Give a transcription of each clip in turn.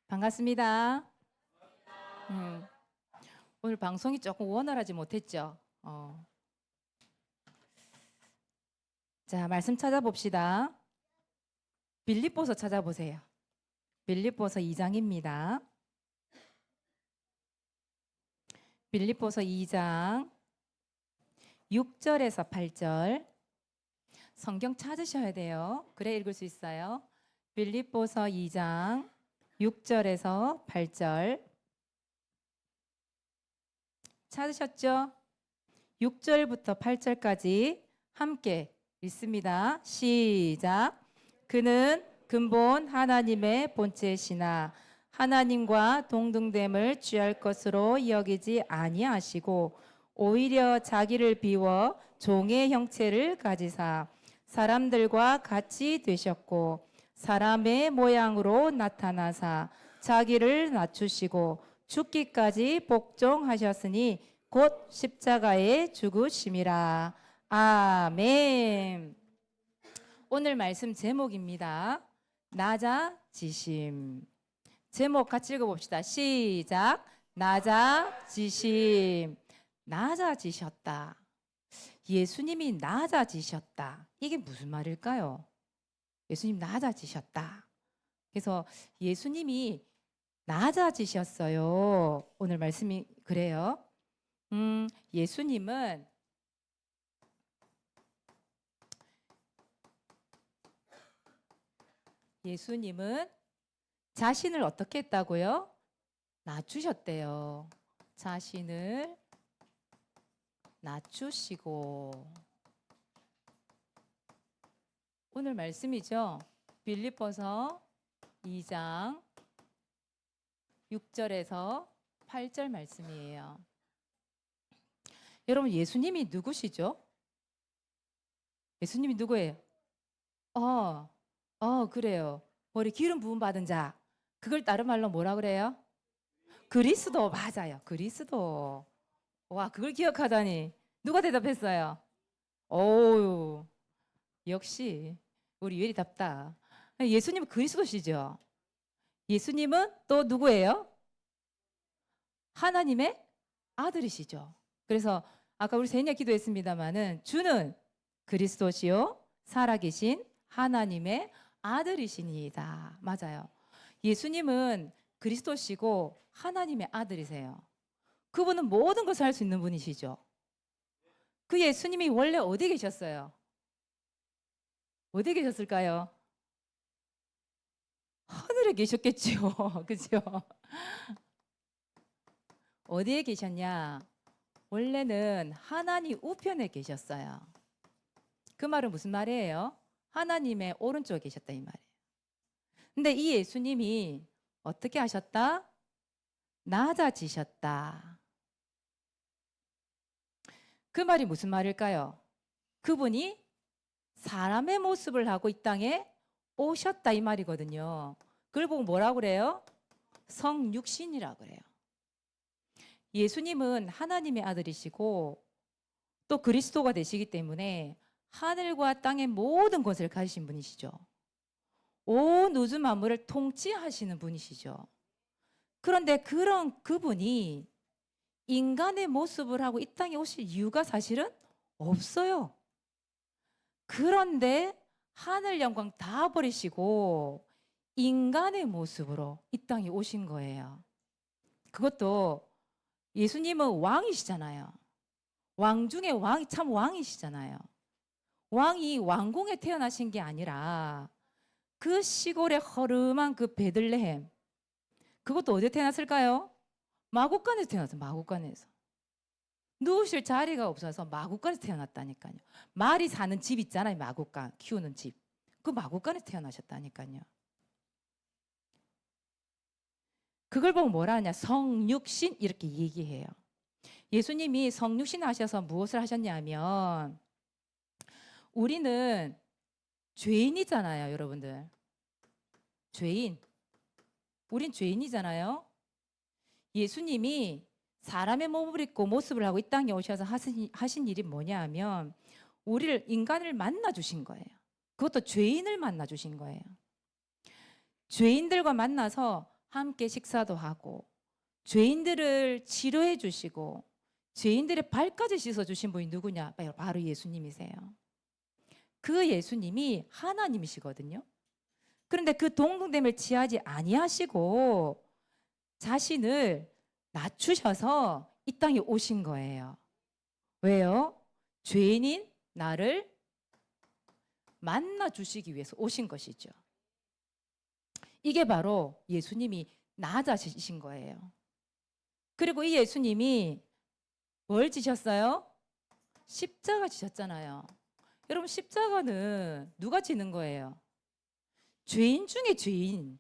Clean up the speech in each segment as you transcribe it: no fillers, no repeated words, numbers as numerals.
반갑습니다. 오늘 방송이 조금 원활하지 못했죠? 자, 말씀 찾아봅시다. 빌립보서 찾아보세요. 빌립보서 2장입니다. 빌립보서 2장 6절에서 8절. 성경 찾으셔야 돼요. 그래 읽을 수 있어요. 빌립보서 2장 6절에서 8절. 찾으셨죠? 6절부터 8절까지 함께 읽습니다. 시작. 그는 근본 하나님의 본체시나 하나님과 동등됨을 취할 것으로 여기지 아니하시고 오히려 자기를 비워 종의 형체를 가지사 사람들과 같이 되셨고 사람의 모양으로 나타나사 자기를 낮추시고 죽기까지 복종하셨으니 곧 십자가에 죽으심이라. 아멘. 오늘 말씀 제목입니다. 낮아지심. 제목 같이 읽어봅시다. 시작. 낮아지심. 낮아지셨다. 예수님이 낮아지셨다. 이게 무슨 말일까요? 예수님 낮아지셨다. 그래서 예수님이 낮아지셨어요. 오늘 말씀이 그래요. 예수님은 자신을 어떻게 했다고요? 낮추셨대요. 자신을 낮추시고 오늘 말씀이죠. 빌립보서 2장 6절에서 8절 말씀이에요. 여러분 예수님이 누구시죠? 예수님이 누구예요? 그래요. 머리 기름 부음 받은 자. 그걸 다른 말로 뭐라 그래요? 그리스도. 맞아요. 그리스도. 와, 그걸 기억하다니. 누가 대답했어요? 오우, 역시 우리 유엘이답다. 예수님은 그리스도시죠. 예수님은 또 누구예요? 하나님의 아들이시죠. 그래서 아까 우리 세냐 기도했습니다마는 주는 그리스도시요 살아계신 하나님의 아들이시니다. 맞아요. 예수님은 그리스도시고 하나님의 아들이세요. 그분은 모든 것을 할 수 있는 분이시죠. 그 예수님이 원래 어디 계셨어요? 어디 계셨을까요? 하늘에 계셨겠죠. 그죠? 어디에 계셨냐? 원래는 하나님 우편에 계셨어요. 그 말은 무슨 말이에요? 하나님의 오른쪽에 계셨다 이 말이에요. 근데 이 예수님이 어떻게 하셨다? 낮아지셨다. 그 말이 무슨 말일까요? 그분이 사람의 모습을 하고 이 땅에 오셨다 이 말이거든요. 그걸 보고 뭐라고 그래요? 성육신이라고 그래요. 예수님은 하나님의 아들이시고 또 그리스도가 되시기 때문에 하늘과 땅의 모든 것을 가지신 분이시죠. 온 우주 만물을 통치하시는 분이시죠. 그런데 그런 그분이 인간의 모습을 하고 이 땅에 오실 이유가 사실은 없어요. 그런데 하늘 영광 다 버리시고 인간의 모습으로 이 땅에 오신 거예요. 그것도 예수님은 왕이시잖아요. 왕 중에 왕이 참 왕이시잖아요. 왕이 왕궁에 태어나신 게 아니라 그 시골의 허름한 그 베들레헴, 그것도 어디에 태어났을까요? 마구간에서 태어났어요. 마구간에서. 누우실 자리가 없어서 마구간에서 태어났다니까요. 말이 사는 집 있잖아요. 마구간 키우는 집. 그 마구간에서 태어나셨다니까요. 그걸 보고 뭐라 하냐? 성육신 이렇게 얘기해요. 예수님이 성육신 하셔서 무엇을 하셨냐면 우리는 죄인이잖아요, 여러분들. 죄인. 우린 죄인이잖아요. 예수님이 사람의 몸을 입고 모습을 하고 이 땅에 오셔서 하신 일이 뭐냐 하면 우리를 인간을 만나 주신 거예요. 그것도 죄인을 만나 주신 거예요. 죄인들과 만나서 함께 식사도 하고 죄인들을 치료해 주시고 죄인들의 발까지 씻어 주신 분이 누구냐? 바로 예수님이세요. 그 예수님이 하나님이시거든요. 그런데 그 동등됨을 취하지 아니하시고 자신을 낮추셔서 이 땅에 오신 거예요. 왜요? 죄인인 나를 만나 주시기 위해서 오신 것이죠. 이게 바로 예수님이 낮아지신 거예요. 그리고 이 예수님이 뭘 지셨어요? 십자가 지셨잖아요. 여러분, 십자가는 누가 지는 거예요? 죄인 중에 죄인,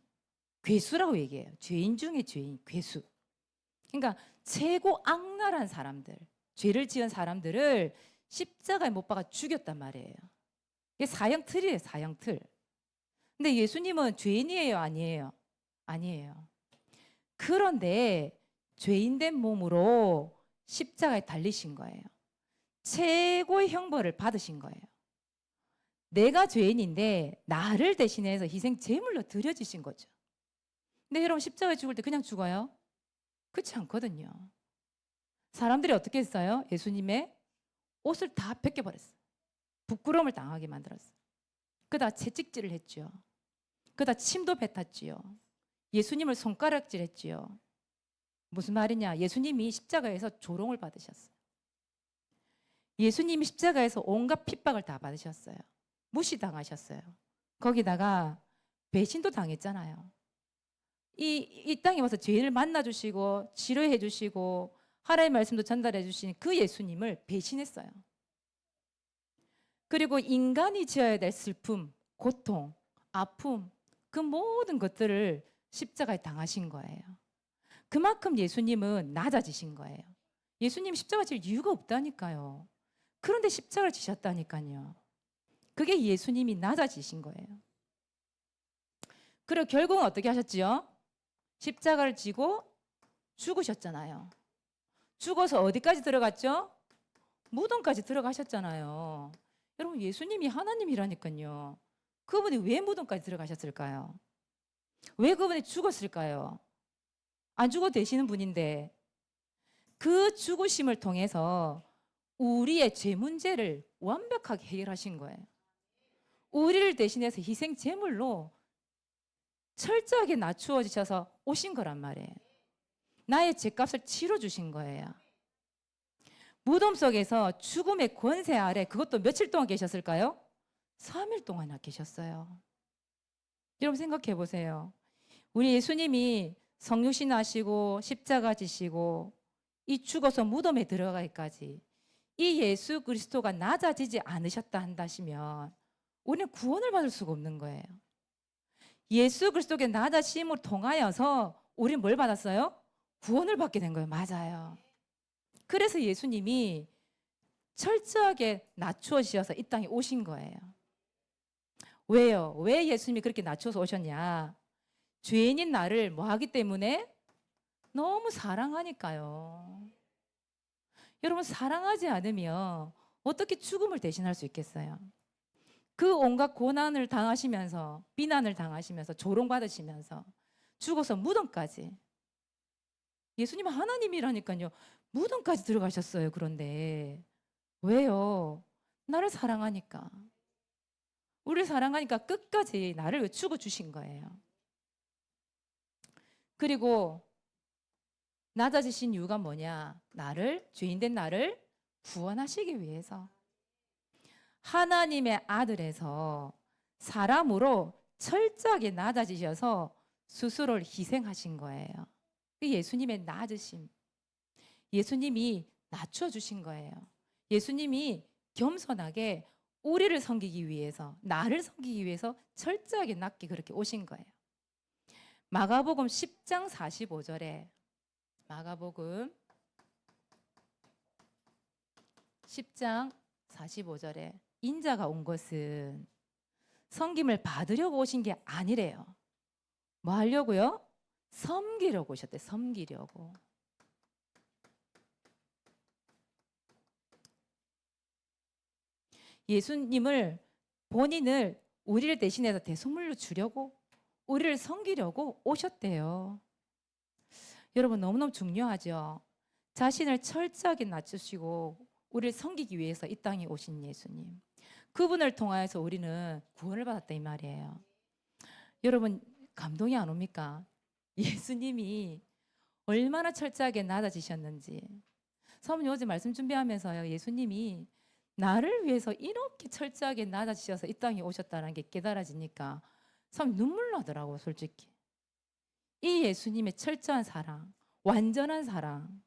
괴수라고 얘기해요. 죄인 중에 죄인, 괴수. 그러니까 최고 악랄한 사람들, 죄를 지은 사람들을 십자가에 못 박아 죽였단 말이에요. 이게 사형틀이에요, 사형틀. 근데 예수님은 죄인이에요, 아니에요? 아니에요. 그런데 죄인된 몸으로 십자가에 달리신 거예요. 최고의 형벌을 받으신 거예요. 내가 죄인인데 나를 대신해서 희생 제물로 드려지신 거죠. 근데 여러분, 십자가에 죽을 때 그냥 죽어요? 그렇지 않거든요. 사람들이 어떻게 했어요? 예수님의 옷을 다 벗겨버렸어요. 부끄러움을 당하게 만들었어요. 그다 채찍질을 했죠. 그다 침도 뱉었지요. 예수님을 손가락질했지요. 무슨 말이냐? 예수님이 십자가에서 조롱을 받으셨어요. 예수님이 십자가에서 온갖 핍박을 다 받으셨어요. 무시당하셨어요. 거기다가 배신도 당했잖아요. 이 땅에 와서 죄인을 만나주시고 치료해 주시고 하나님의 말씀도 전달해 주신 그 예수님을 배신했어요. 그리고 인간이 지어야 될 슬픔, 고통, 아픔, 그 모든 것들을 십자가에 당하신 거예요. 그만큼 예수님은 낮아지신 거예요. 예수님 십자가 질 이유가 없다니까요. 그런데 십자가를 지셨다니까요. 그게 예수님이 낮아지신 거예요. 그리고 결국은 어떻게 하셨지요? 십자가를 지고 죽으셨잖아요. 죽어서 어디까지 들어갔죠? 무덤까지 들어가셨잖아요. 여러분, 예수님이 하나님이라니까요. 그분이 왜 무덤까지 들어가셨을까요? 왜 그분이 죽었을까요? 안 죽어도 되시는 분인데 그 죽으심을 통해서 우리의 죄 문제를 완벽하게 해결하신 거예요. 우리를 대신해서 희생 제물로 철저하게 낮추어지셔서 오신 거란 말이에요. 나의 죄값을 치러주신 거예요. 무덤 속에서 죽음의 권세 아래 그것도 며칠 동안 계셨을까요? 3일 동안이나 계셨어요. 여러분 생각해 보세요. 우리 예수님이 성육신 하시고 십자가 지시고 이 죽어서 무덤에 들어가기까지 이 예수 그리스도가 낮아지지 않으셨다 한다시면 우리는 구원을 받을 수가 없는 거예요. 예수 그리스도의 낮아심을 통하여서 우리는 뭘 받았어요? 구원을 받게 된 거예요. 맞아요. 그래서 예수님이 철저하게 낮추어지셔서 이 땅에 오신 거예요. 왜요? 왜 예수님이 그렇게 낮춰서 오셨냐? 죄인인 나를 뭐 하기 때문에? 너무 사랑하니까요. 여러분, 사랑하지 않으면 어떻게 죽음을 대신할 수 있겠어요? 그 온갖 고난을 당하시면서 비난을 당하시면서 조롱받으시면서 죽어서 무덤까지, 예수님은 하나님이라니까요. 무덤까지 들어가셨어요. 그런데 왜요? 나를 사랑하니까. 우리를 사랑하니까 끝까지 나를 왜 죽어주신 거예요. 그리고 낮아지신 이유가 뭐냐? 죄인된 나를 구원하시기 위해서. 하나님의 아들에서 사람으로 철저하게 낮아지셔서 스스로를 희생하신 거예요. 예수님의 낮으심. 예수님이 낮춰주신 거예요. 예수님이 겸손하게 우리를 섬기기 위해서, 나를 섬기기 위해서 철저하게 낮게 그렇게 오신 거예요. 마가복음 10장 45절에 마가복음 10장 45절에 인자가 온 것은 섬김을 받으려고 오신 게 아니래요. 뭐 하려고요? 섬기려고 오셨대. 섬기려고. 예수님을 본인을 우리를 대신해서 대속물로 주려고 우리를 섬기려고 오셨대요. 여러분 너무너무 중요하죠. 자신을 철저하게 낮추시고 우리를 섬기기 위해서 이 땅에 오신 예수님. 그분을 통하여서 우리는 구원을 받았다 이 말이에요. 여러분 감동이 안 옵니까? 예수님이 얼마나 철저하게 낮아지셨는지. 사모님 어제 말씀 준비하면서요. 예수님이 나를 위해서 이렇게 철저하게 낮아지셔서 이 땅에 오셨다는 게 깨달아지니까 참 눈물 나더라고 솔직히. 이 예수님의 철저한 사랑, 완전한 사랑,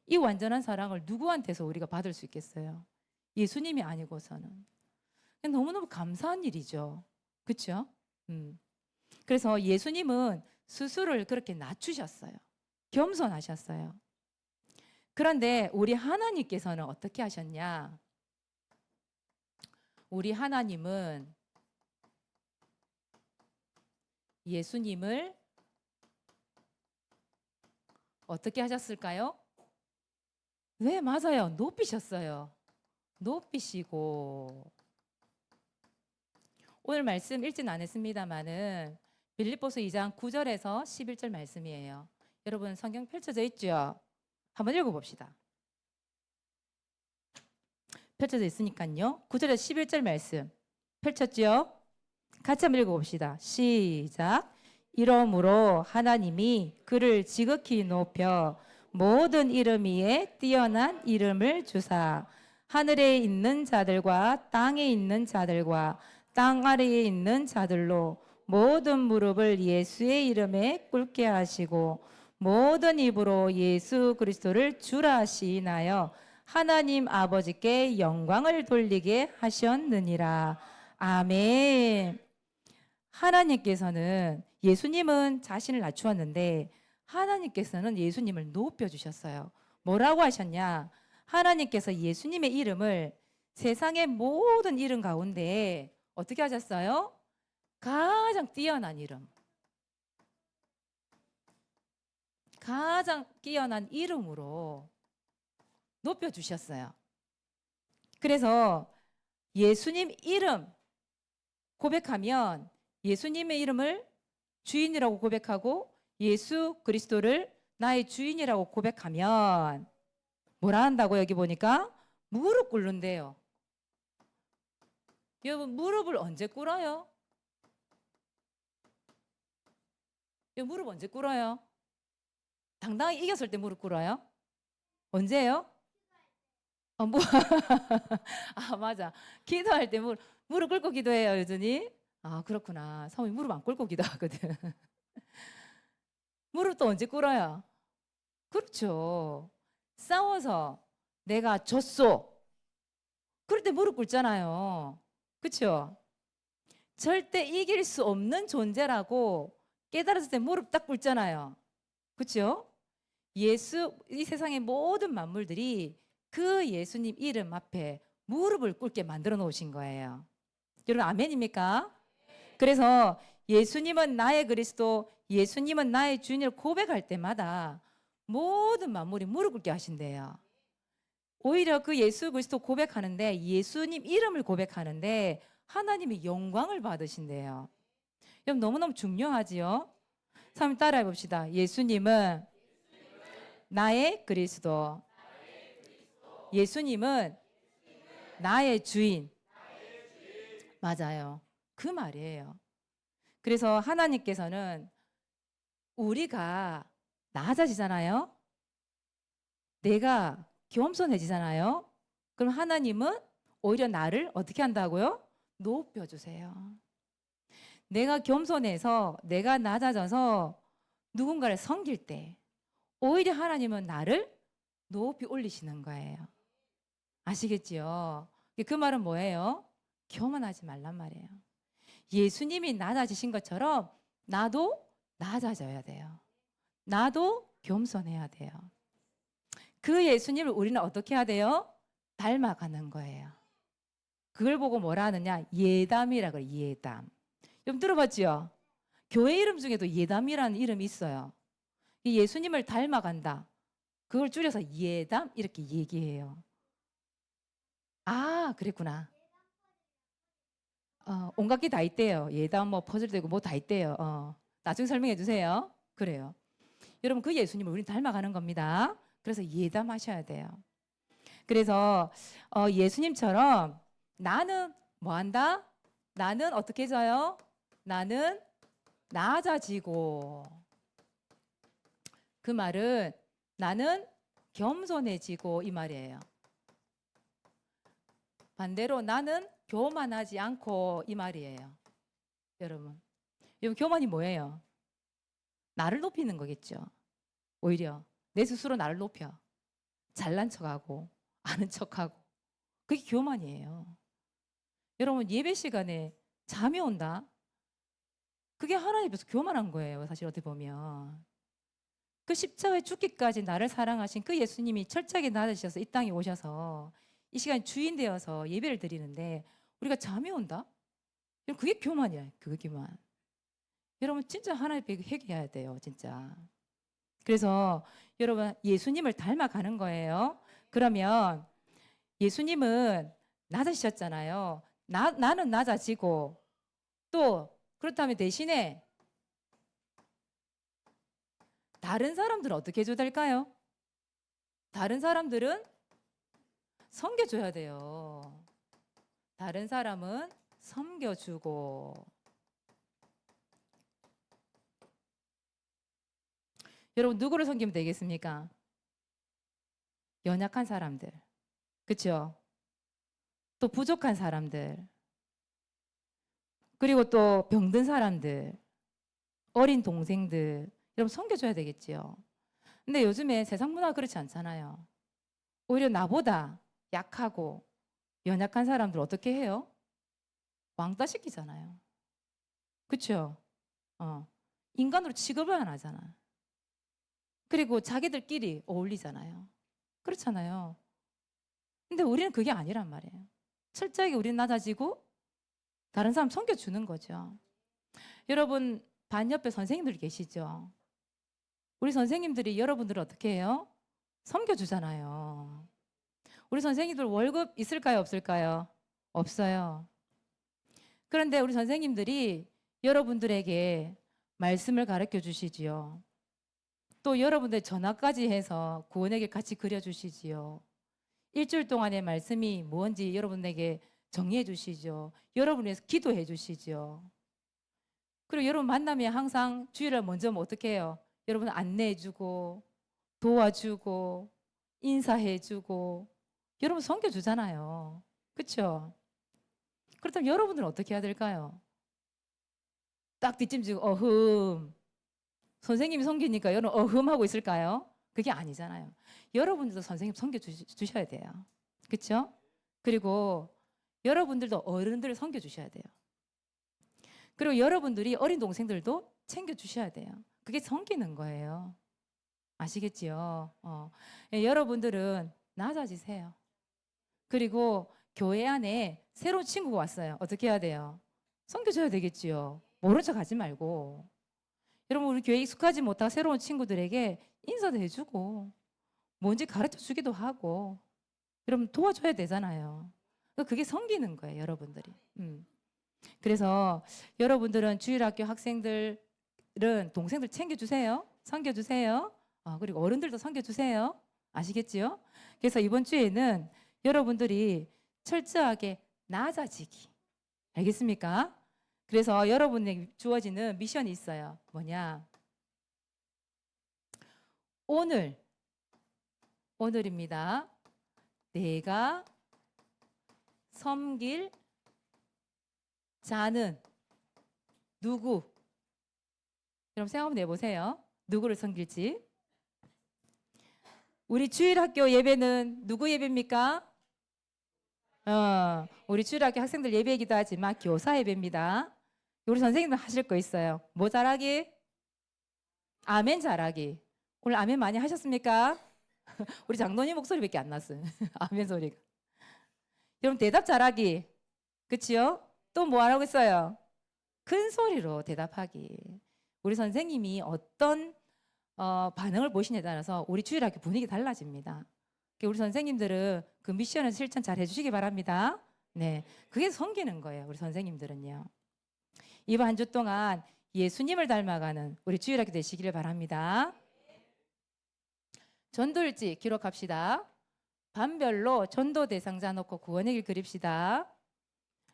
이 완전한 사랑을 누구한테서 우리가 받을 수 있겠어요? 예수님이 아니고서는. 너무너무 감사한 일이죠. 그렇죠? 그래서 예수님은 스스로를 그렇게 낮추셨어요. 겸손하셨어요. 그런데 우리 하나님께서는 어떻게 하셨냐? 우리 하나님은 예수님을 어떻게 하셨을까요? 네, 맞아요. 높이셨어요. 높이시고 오늘 말씀 읽진 않았습니다만은 빌립보서 2장 9절에서 11절 말씀이에요. 여러분 성경 펼쳐져 있죠? 한번 읽어봅시다. 펼쳐져 있으니까요. 9절에서 11절 말씀 펼쳤죠? 같이 한번 읽어봅시다. 시작. 이러므로 하나님이 그를 지극히 높여 모든 이름 위에 뛰어난 이름을 주사 하늘에 있는 자들과 땅에 있는 자들과 땅 아래에 있는 자들로 모든 무릎을 예수의 이름에 꿇게 하시고 모든 입으로 예수 그리스도를 주라 하시나요 하나님 아버지께 영광을 돌리게 하셨느니라. 아멘. 하나님께서는 예수님은 자신을 낮추었는데 하나님께서는 예수님을 높여주셨어요. 뭐라고 하셨냐? 하나님께서 예수님의 이름을 세상의 모든 이름 가운데 어떻게 하셨어요? 가장 뛰어난 이름. 가장 뛰어난 이름으로 높여주셨어요. 그래서 예수님 이름 고백하면 예수님의 이름을 주인이라고 고백하고 예수 그리스도를 나의 주인이라고 고백하면 뭐라 한다고 여기 보니까 무릎 꿇는데요. 여러분 무릎을 언제 꿇어요? 무릎 언제 꿇어요? 당당히 이겼을 때 무릎 꿇어요? 언제요? 뭐. 아 맞아. 기도할 때 무릎 꿇고 기도해요 여전히. 아 그렇구나. 사모님 무릎 안 꿇고 기도하거든. 무릎 또 언제 꿇어요? 그렇죠. 싸워서 내가 졌어. 그럴 때 무릎 꿇잖아요. 그렇죠? 절대 이길 수 없는 존재라고 깨달았을 때 무릎 딱 꿇잖아요. 그렇죠? 예수 이 세상의 모든 만물들이 그 예수님 이름 앞에 무릎을 꿇게 만들어 놓으신 거예요. 여러분 아멘입니까? 그래서 예수님은 나의 그리스도, 예수님은 나의 주인을 고백할 때마다 모든 만물이 무릎 꿇게 하신대요. 오히려 그 예수 그리스도 고백하는데 예수님 이름을 고백하는데 하나님이 영광을 받으신대요. 여러분 너무너무 중요하지요? 한번 따라해 봅시다. 예수님은 나의 그리스도. 예수님은 나의 주인. 맞아요. 그 말이에요. 그래서 하나님께서는 우리가 낮아지잖아요. 내가 겸손해지잖아요. 그럼 하나님은 오히려 나를 어떻게 한다고요? 높여주세요. 내가 겸손해서 내가 낮아져서 누군가를 섬길 때 오히려 하나님은 나를 높이 올리시는 거예요. 아시겠지요? 그 말은 뭐예요? 교만하지 말란 말이에요. 예수님이 낮아지신 것처럼 나도 낮아져야 돼요. 나도 겸손해야 돼요. 그 예수님을 우리는 어떻게 해야 돼요? 닮아가는 거예요. 그걸 보고 뭐라 하느냐? 예담이라 그래요. 예담. 여러분 들어봤죠? 교회 이름 중에도 예담이라는 이름이 있어요. 이 예수님을 닮아간다. 그걸 줄여서 예담 이렇게 얘기해요. 아, 그랬구나. 온갖 게 다 있대요. 예담 뭐 퍼즐 되고 뭐 다 있대요. 나중에 설명해 주세요. 그래요. 여러분 그 예수님을 우리는 닮아가는 겁니다. 그래서 예담하셔야 돼요. 그래서 예수님처럼 나는 뭐 한다? 나는 어떻게 해서요? 나는 낮아지고 그 말은 나는 겸손해지고 이 말이에요. 반대로 나는 교만하지 않고 이 말이에요. 여러분 교만이 뭐예요? 나를 높이는 거겠죠. 오히려 내 스스로 나를 높여 잘난 척하고 아는 척하고 그게 교만이에요. 여러분 예배 시간에 잠이 온다? 그게 하나님 앞에서 교만한 거예요. 사실 어떻게 보면 그 십자가에 죽기까지 나를 사랑하신 그 예수님이 철저하게 낮아지셔서 이 땅에 오셔서 이 시간 주인 되어서 예배를 드리는데 우리가 잠이 온다? 그게 교만이야. 그게 교만. 여러분 진짜 하나님 앞에 회개해야 돼요. 진짜. 그래서 여러분 예수님을 닮아가는 거예요. 그러면 예수님은 낮아지셨잖아요. 나는 낮아지고 또 그렇다면 대신에 다른 사람들은 어떻게 해줘야 될까요? 다른 사람들은 섬겨줘야 돼요. 다른 사람은 섬겨주고. 여러분 누구를 섬기면 되겠습니까? 연약한 사람들. 그렇죠? 또 부족한 사람들. 그리고 또 병든 사람들. 어린 동생들. 여러분 섬겨줘야 되겠지요. 근데 요즘에 세상 문화가 그렇지 않잖아요. 오히려 나보다 약하고 연약한 사람들 어떻게 해요? 왕따 시키잖아요. 그렇죠? 인간으로 취급을 안 하잖아. 그리고 자기들끼리 어울리잖아요. 그렇잖아요. 근데 우리는 그게 아니란 말이에요. 철저하게 우리는 낮아지고 다른 사람 섬겨주는 거죠. 여러분 반 옆에 선생님들 계시죠? 우리 선생님들이 여러분들을 어떻게 해요? 섬겨주잖아요. 우리 선생님들 월급 있을까요? 없을까요? 없어요. 그런데 우리 선생님들이 여러분들에게 말씀을 가르쳐 주시지요. 또 여러분들 전화까지 해서 구원의 길 같이 그려주시지요. 일주일 동안의 말씀이 뭔지 여러분에게 정리해 주시죠. 여러분을 위해서 기도해 주시죠. 그리고 여러분 만나면 항상 주일날 먼저 어떻게 해요? 여러분 안내해 주고 도와주고 인사해 주고 여러분 섬겨주잖아요. 그렇죠? 그렇다면 여러분들은 어떻게 해야 될까요? 딱 뒷짐지고 어흠 선생님이 섬기니까 여러분 어흠하고 있을까요? 그게 아니잖아요. 여러분들도 선생님 섬겨주셔야 돼요. 그렇죠? 그리고 여러분들도 어른들을 섬겨주셔야 돼요. 그리고 여러분들이 어린 동생들도 챙겨주셔야 돼요. 그게 섬기는 거예요. 아시겠지요? 여러분들은 낮아지세요. 그리고 교회 안에 새로운 친구가 왔어요. 어떻게 해야 돼요? 섬겨줘야 되겠지요. 모른 척 하지 말고. 여러분 우리 교회 익숙하지 못한 새로운 친구들에게 인사도 해주고 뭔지 가르쳐 주기도 하고 여러분 도와줘야 되잖아요. 그게 섬기는 거예요. 여러분들이. 그래서 여러분들은 주일학교 학생들은 동생들 챙겨주세요. 섬겨주세요. 그리고 어른들도 섬겨주세요. 아시겠지요? 그래서 이번 주에는 여러분들이 철저하게 낮아지기. 알겠습니까? 그래서 여러분에게 주어지는 미션이 있어요. 뭐냐? 오늘입니다. 내가 섬길 자는 누구? 여러분 생각 한번 해보세요. 누구를 섬길지. 우리 주일학교 예배는 누구 예배입니까? 우리 주일학교 학생들 예배이기도 하지만 교사 예배입니다. 우리 선생님도 하실 거 있어요. 뭐 잘하기? 아멘 잘하기. 오늘 아멘 많이 하셨습니까? 우리 장로님 목소리밖에 안 났어요. 아멘 소리가. 여러분 대답 잘하기. 그치요? 또 뭐 하라고 했어요? 큰 소리로 대답하기. 우리 선생님이 어떤 반응을 보시냐에 따라서 우리 주일학교 분위기 달라집니다. 우리 선생님들은 그 미션을 실천 잘 해주시기 바랍니다. 네, 그게 섬기는 거예요. 우리 선생님들은요. 이번 한 주 동안 예수님을 닮아가는 우리 주일학교 되시기를 바랍니다. 전도일지 기록합시다. 반별로 전도 대상자 놓고 구원의 길 그립시다.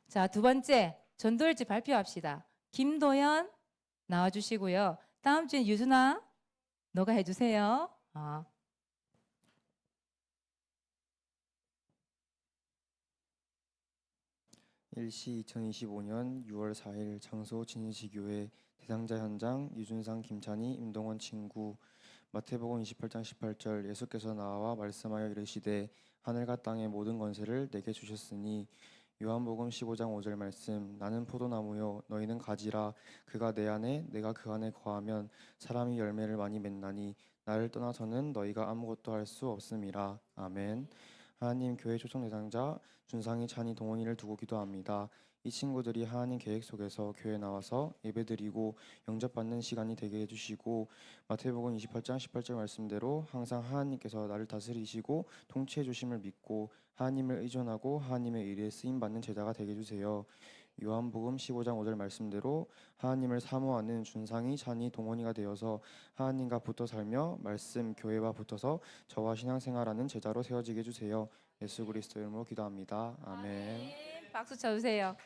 자, 두 번째 전도일지 발표합시다. 김도연 나와주시고요. 다음 주엔 유순아 너가 해주세요. 일시 2025년 6월 4일 장소 진희시교회 대상자 현장 유준상 김찬희 임동원 친구 마태복음 28장 18절 예수께서 나와 말씀하여 이르시되 하늘과 땅의 모든 권세를 내게 주셨으니 요한복음 15장 5절 말씀 나는 포도나무요 너희는 가지라 그가 내 안에 내가 그 안에 거하면 사람이 열매를 많이 맺나니 나를 떠나서는 너희가 아무것도 할 수 없음이라. 아멘. 하나님 교회 초청 대상자 준상이 찬이 동원이를 두고 기도합니다. 이 친구들이 하나님 계획 속에서 교회에 나와서 예배드리고 영접받는 시간이 되게 해주시고 마태복음 28장 18절 말씀대로 항상 하나님께서 나를 다스리시고 통치해 주심을 믿고 하나님을 의존하고 하나님의 일에 쓰임받는 제자가 되게 해주세요. 요한복음 15장 5절 말씀대로 하나님을 사모하는 준상이 찬이 동원이가 되어서 하나님과 붙어 살며 말씀 교회와 붙어서 저와 신앙생활하는 제자로 세워지게 해주세요. 예수 그리스도 이름으로 기도합니다. 아멘. 박수 쳐주세요.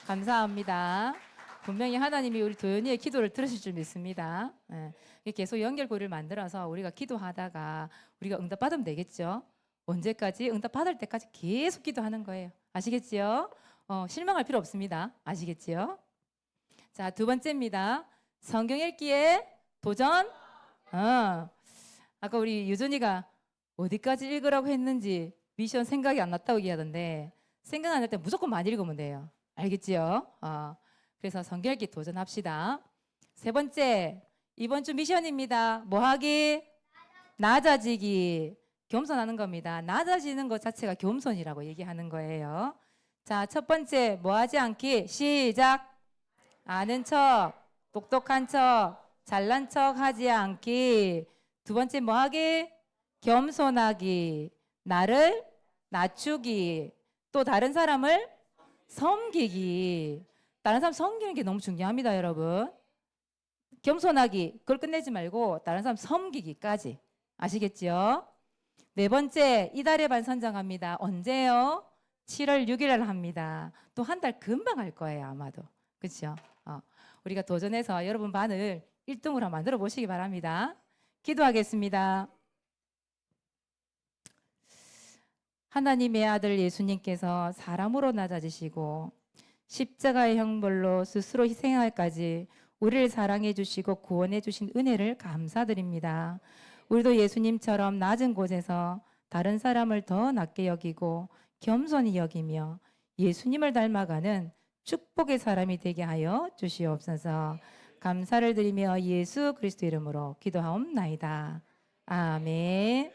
감사합니다. 분명히 하나님이 우리 도연이의 기도를 들으실 줄 믿습니다. 계속 연결고리를 만들어서 우리가 기도하다가 우리가 응답받으면 되겠죠. 언제까지? 응답받을 때까지 계속 기도하는 거예요. 아시겠지요? 실망할 필요 없습니다. 아시겠지요? 자, 두 번째입니다. 성경 읽기에 도전. 아까 우리 유준이가 어디까지 읽으라고 했는지 미션 생각이 안 났다고 얘기하던데 생각 안 날 때 무조건 많이 읽으면 돼요. 알겠지요? 그래서 성경 읽기 도전합시다. 세 번째, 이번 주 미션입니다. 뭐 하기? 낮아지기. 겸손하는 겁니다. 낮아지는 것 자체가 겸손이라고 얘기하는 거예요. 자, 첫 번째, 뭐 하지 않기? 시작. 아는 척, 똑똑한 척, 잘난 척 하지 않기. 두 번째, 뭐 하기? 겸손하기. 나를 낮추기. 또 다른 사람을 섬기기. 다른 사람 섬기는 게 너무 중요합니다, 여러분. 겸손하기, 그걸 끝내지 말고 다른 사람 섬기기까지. 아시겠지요? 네 번째, 이달의 반 선정합니다. 언제요? 7월 6일 날 합니다. 또 한 달 금방 할 거예요, 아마도. 그렇죠? 우리가 도전해서 여러분 반을 1등으로 만들어 보시기 바랍니다. 기도하겠습니다. 하나님의 아들 예수님께서 사람으로 낮아지시고 십자가의 형벌로 스스로 희생하기까지 우리를 사랑해 주시고 구원해 주신 은혜를 감사드립니다. 우리도 예수님처럼 낮은 곳에서 다른 사람을 더 낮게 여기고 겸손히 여기며 예수님을 닮아가는 축복의 사람이 되게 하여 주시옵소서. 감사를 드리며 예수 그리스도 이름으로 기도하옵나이다. 아멘.